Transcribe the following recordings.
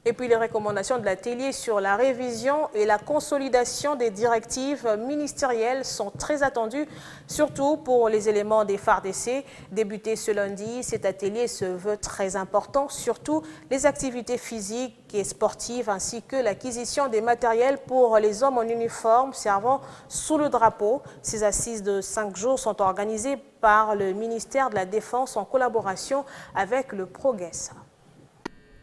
Et puis les recommandations de l'atelier sur la révision et la consolidation des directives ministérielles sont très attendues, surtout pour les éléments des FARDC. Débuté ce lundi, cet atelier se veut très important, surtout les activités physiques et sportives ainsi que l'acquisition des matériels pour les hommes en uniforme servant sous le drapeau. Ces assises de 5 jours sont organisées par le ministère de la Défense en collaboration avec le Progrès.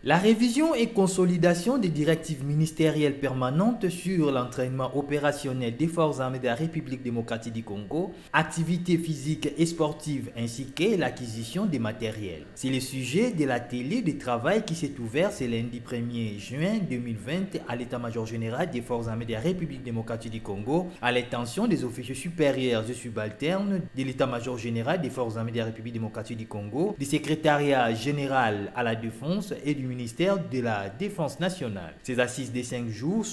La révision et consolidation des directives ministérielles permanentes sur l'entraînement opérationnel des forces armées de la République démocratique du Congo, activités physiques et sportives ainsi que l'acquisition des matériels. C'est le sujet de l'atelier de travail qui s'est ouvert ce lundi 1er juin 2020 à l'état-major général des forces armées de la République démocratique du Congo, à l'intention des officiers supérieurs et subalternes de l'état-major général des forces armées de la République démocratique du Congo, du secrétariat général à la défense et du ministère de la Défense nationale. Ces assises des 5 jours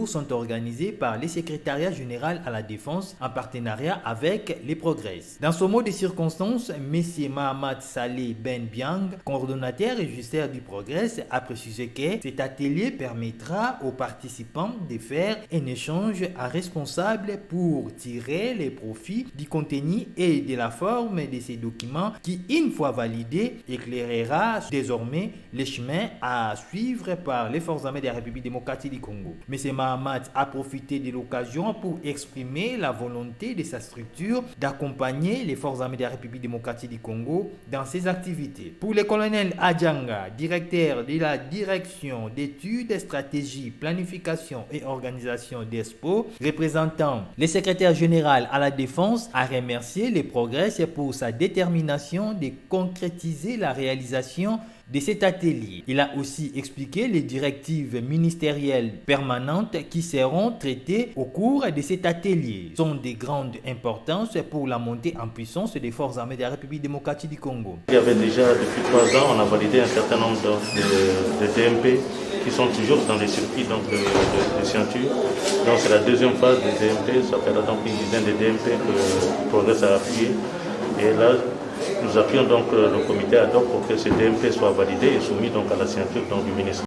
sont organisées par le secrétariat général à la défense en partenariat avec les Progrès. Dans ce mot de circonstance, M. Mahamat Saleh Ben Biang, coordonnateur et gestionnaire du Progrès, a précisé que cet atelier permettra aux participants de faire un échange à responsable pour tirer les profits du contenu et de la forme de ces documents qui, une fois validés, éclairera désormais les chemins à suivre par les forces armées de la République démocratique du Congo. M. Mahamat a profité de l'occasion pour exprimer la volonté de sa structure d'accompagner les forces armées de la République démocratique du Congo dans ses activités. Pour le colonel Adjanga, directeur de la direction d'études, stratégie, planification et organisation d'ESPO, représentant le secrétaire général à la défense, a remercié les Progrès pour sa détermination de concrétiser la réalisation de cet atelier. Il a aussi expliqué les directives ministérielles permanentes qui seront traitées au cours de cet atelier. Sont de grande importance pour la montée en puissance des forces armées de la République démocratique du Congo. Il y avait déjà depuis 3 ans, on a validé un certain nombre de DMP qui sont toujours dans les circuits de scienture. Donc c'est la deuxième phase des DMP, ça fera donc une dizaine de DMP que le Progrès a appuyé. Et là, nous appuyons donc le comité ad hoc pour que ces DMP soient validés et soumis donc à la signature du ministre.